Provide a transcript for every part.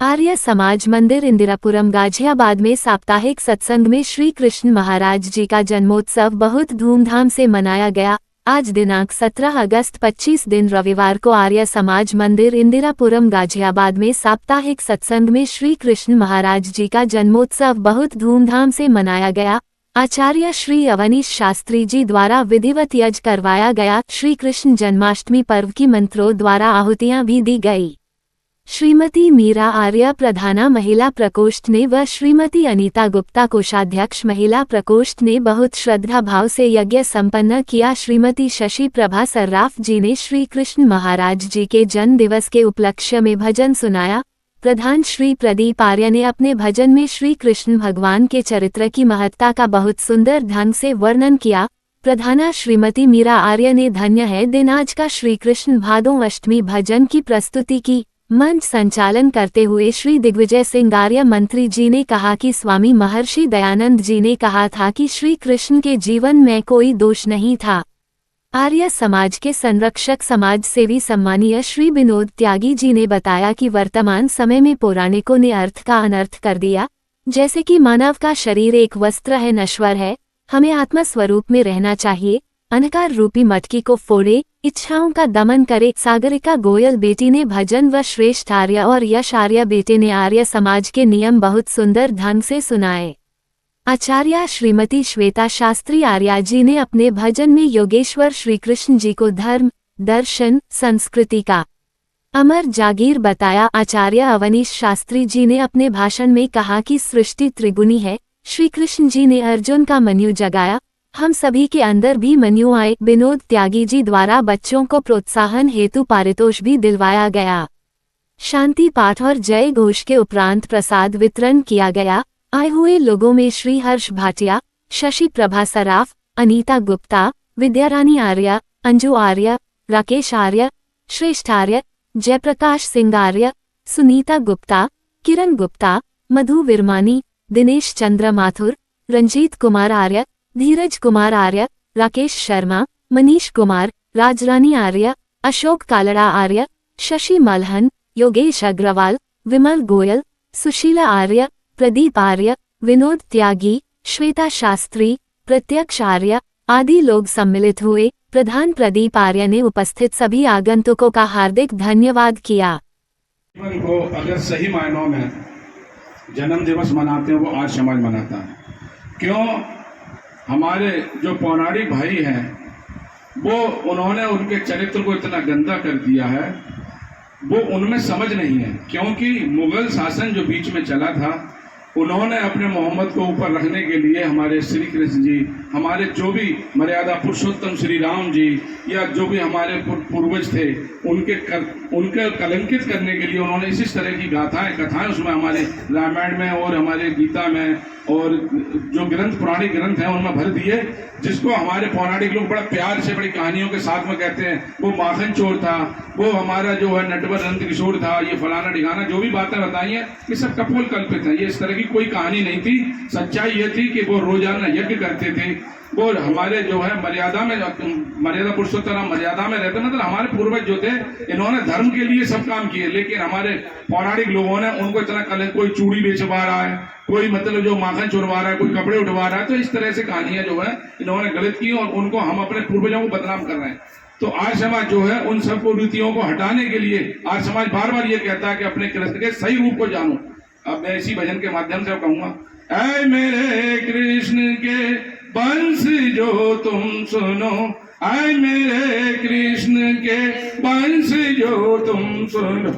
आर्य समाज मंदिर इंदिरापुरम गाजियाबाद में साप्ताहिक सत्संग में श्री कृष्ण महाराज जी का जन्मोत्सव बहुत धूमधाम से मनाया गया। आज दिनांक 17 अगस्त 25 दिन रविवार को आर्य समाज मंदिर इंदिरापुरम गाजियाबाद में साप्ताहिक सत्संग में श्री कृष्ण महाराज जी का जन्मोत्सव बहुत धूमधाम से मनाया गया। आचार्य श्री अवनीश शास्त्री जी द्वारा विधिवत यज्ञ करवाया गया। श्री कृष्ण जन्माष्टमी पर्व की मंत्रों द्वारा आहुतियां भी दी गई। श्रीमती मीरा आर्य प्रधाना महिला प्रकोष्ठ ने व श्रीमती अनीता गुप्ता कोषाध्यक्ष महिला प्रकोष्ठ ने बहुत श्रद्धा भाव से यज्ञ संपन्न किया। श्रीमती शशि प्रभा सर्राफ जी ने श्री कृष्ण महाराज जी के जन्म दिवस के उपलक्ष्य में भजन सुनाया। प्रधान श्री प्रदीप आर्य ने अपने भजन में श्री कृष्ण भगवान के चरित्र की महत्ता का बहुत सुंदर ढंग से वर्णन किया। प्रधाना श्रीमती मीरा आर्य ने धन्य है दिन आज का श्री कृष्ण भादों अष्टमी भजन की प्रस्तुति की। मंच संचालन करते हुए श्री दिग्विजय सिंह आर्य मंत्री जी ने कहा कि स्वामी महर्षि दयानंद जी ने कहा था कि श्री कृष्ण के जीवन में कोई दोष नहीं था। आर्य समाज के संरक्षक समाज सेवी सम्मानीय श्री विनोद त्यागी जी ने बताया कि वर्तमान समय में पौराणिकों ने अर्थ का अनर्थ कर दिया। जैसे कि मानव का शरीर एक वस्त्र है, नश्वर है, हमें आत्मा स्वरूप में रहना चाहिए। अंधकार रूपी मटकी को फोड़े, इच्छाओं का दमन करे। सागरिका गोयल बेटी ने भजन व श्रेष्ठ आर्य और यश आर्य बेटे ने आर्य समाज के नियम बहुत सुंदर ढंग से सुनाए। आचार्य श्रीमती श्वेता शास्त्री आर्या जी ने अपने भजन में योगेश्वर श्री कृष्ण जी को धर्म, दर्शन, संस्कृति का अमर जागीर बताया। आचार्य अवनीश शास्त्री जी ने अपने भाषण में कहा कि सृष्टि त्रिगुणी है। श्री कृष्ण जी ने अर्जुन का मनु जगाया, हम सभी के अंदर भी मनु आए। विनोद त्यागी जी द्वारा बच्चों को प्रोत्साहन हेतु पारितोष भी दिलवाया गया। शांति पाठ और जय घोष के उपरांत प्रसाद वितरण किया गया। आए हुए लोगों में श्री हर्ष भाटिया, शशि प्रभा सराफ, अनीता गुप्ता, विद्यारानी आर्य, अंजू आर्य, राकेश आर्य, श्रेष्ठ आर्य, जयप्रकाश सिंह आर्य, सुनीता गुप्ता, किरण गुप्ता, मधु विरमानी, दिनेश चंद्र माथुर, रंजीत कुमार आर्य, धीरज कुमार आर्य, राकेश शर्मा, मनीष कुमार, राजरानी आर्य, अशोक कालड़ा आर्य, शशि मलहन, योगेश अग्रवाल, विमल गोयल, सुशीला आर्य, प्रदीप आर्य, विनोद त्यागी, श्वेता शास्त्री, प्रत्यक्ष आर्य आदि लोग सम्मिलित हुए। प्रधान प्रदीप आर्य ने उपस्थित सभी आगंतुकों का हार्दिक धन्यवाद किया। जीवन को अगर सही मायनों में जन्म दिवस मनाते हैं वो आर्य समाज मनाता है। क्यों? हमारे जो पौराणिक भाई हैं वो उन्होंने उनके चरित्र को इतना गंदा कर दिया है, वो उनमें समझ नहीं है। क्योंकि मुगल शासन जो बीच में चला था, उन्होंने अपने मोहम्मद को ऊपर रखने के लिए हमारे श्री कृष्ण जी, हमारे जो भी मर्यादा पुरुषोत्तम श्री राम जी या जो भी हमारे पूर्वज थे, उनके कलंकित करने के लिए उन्होंने इसी तरह की कथाएं उसमें हमारे रामायण में और हमारे गीता में और जो ग्रंथ पुरानी ग्रंथ हैं उनमें भर दिए, जिसको हमारे पौराणिक लोग बड़ा प्यार से बड़ी कहानियों के साथ में कहते हैं। वो माखन चोर था, वो हमारा जो है नटवर नंद किशोर था, ये फलाना ढिकाना जो भी बातें बताई हैं ये सब कपोल कल्पित है। ये इस तरह की कोई कहानी नहीं थी। सच्चाई ये थी कि वो रोजाना यज्ञ करते थे। वो हमारे जो है मर्यादा पुरुषोत्तम मर्यादा में रहते, मतलब हमारे पूर्वज जो थे इन्होंने धर्म के लिए सब काम किए। लेकिन हमारे पौराणिक लोगों ने उनको इतना कोई चूड़ी बेचवा रहा है, कोई मतलब जो माखन चुरवा रहा है, कोई कपड़े उठवा रहा है, तो इस तरह से कहानियां जो है इन्होंने गलत की और उनको हम अपने पूर्वजों को बदनाम कर रहे हैं। तो आर्य समाज जो है उन सब कुरीतियों को हटाने के लिए आर्य समाज बार बार ये कहता है कि अपने कृष्ण के सही रूप को जानो। अब मैं इसी भजन के माध्यम से कहूंगा, ऐ मेरे कृष्ण के वंश जो तुम सुनो, ऐ मेरे कृष्ण के वंश जो तुम सुनो,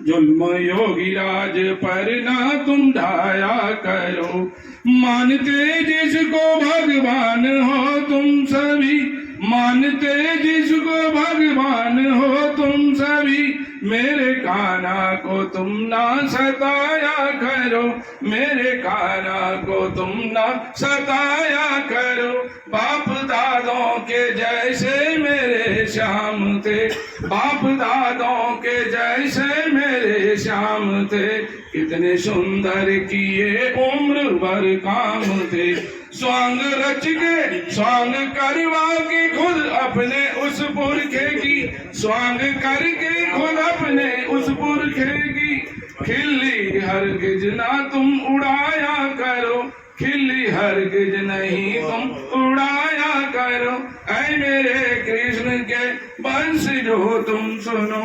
जुल्म योगी राज पर ना तुम ढाया करो, मानते जिसको भगवान हो तुम सभी, मानते जिसको भगवान हो तुम सभी, मेरे कान्हा को तुम ना सताया करो, मेरे कान्हा को तुम ना सताया करो। बाप दादों के जैसे मेरे श्याम थे, बाप दादों के जैसे मेरे श्याम थे, कितने सुंदर किए उम्र भर काम थे। स्वांग रच के स्वांग करवा के खुद अपने उस पुरखे की, स्वांग करके खुद अपने उस पुरखे की, खिल्ली हरगिज ना तुम उड़ाया करो, खिल्ली हरगिज नहीं तुम उड़ाया करो। ऐ मेरे कृष्ण के वंश जो तुम सुनो,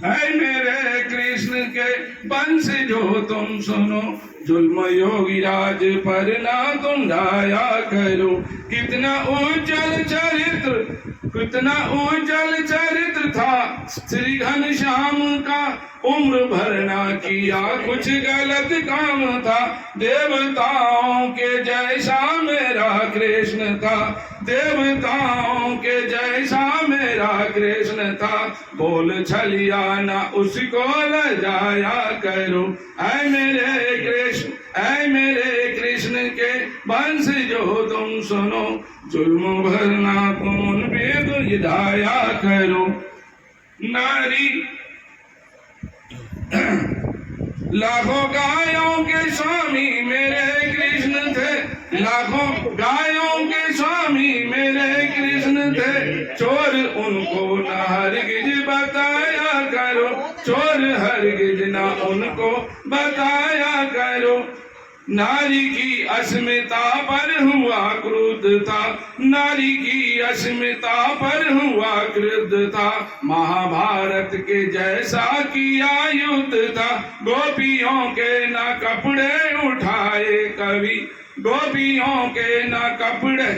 ऐ मेरे कृष्ण के वंश जो तुम सुनो। जुल्म योगी राज पर ना तुम ढाया करो। कितना उज्जवल चरित्र, कितना उज्जवल चरित्र था श्री घनश्याम का, उम्र भर ना किया कुछ गलत काम था। देवताओं के जैसा मेरा कृष्ण था, देवताओं के जैसा मेरा कृष्ण था। बोल छलिया ना उसको लजाया करो। ऐ मेरे कृष्ण, ऐ मेरे कृष्ण के वंश जो तुम सुनो। जुल्म भरना तुम उन पे हिदाया करो। नारी लाखों गायों के स्वामी मेरे कृष्ण थे, लाखों गायों के स्वामी मेरे कृष्ण थे। चोर उनको न हरगिज बताया करो, चोर हरगिज न उनको बताया करो। नारी की अस्मिता पर हुआ क्रुद्ध था, नारी की अस्मिता पर हुआ क्रुद्ध था। महाभारत के जैसा किया युद्ध था। गोपियों के न कपड़े उठाए कभी, गोपियों के न कपड़े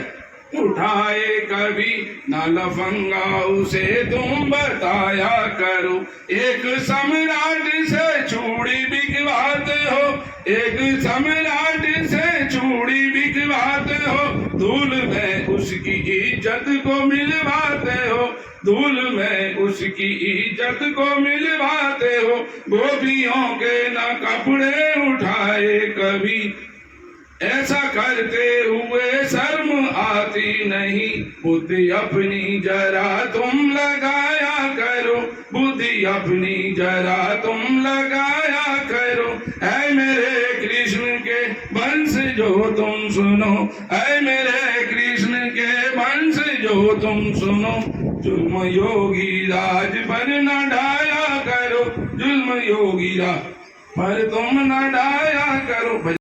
उठाए कभी। न लफंगा उसे तुम बताया करो। एक सम्राट से चूड़ी बिकवाते हो, एक सम्राट से चूड़ी बिकवाते हो। धूल में उसकी इज्जत को मिलवाते हो, धूल में उसकी इज्जत को मिलवाते हो। गोपियों के न कपड़े उठाए कभी, ऐसा करते हुए शर्म आती नहीं। बुद्धि अपनी जरा तुम लगाया करो, बुद्धि अपनी जरा तुम लगाया करो। ऐ मेरे कृष्ण के वंश जो तुम सुनो, ऐ मेरे कृष्ण के वंश जो तुम सुनो। जुल्म योगी राज पर न ढाया करो, जुल्म योगी राज पर तुम न ढाया करो।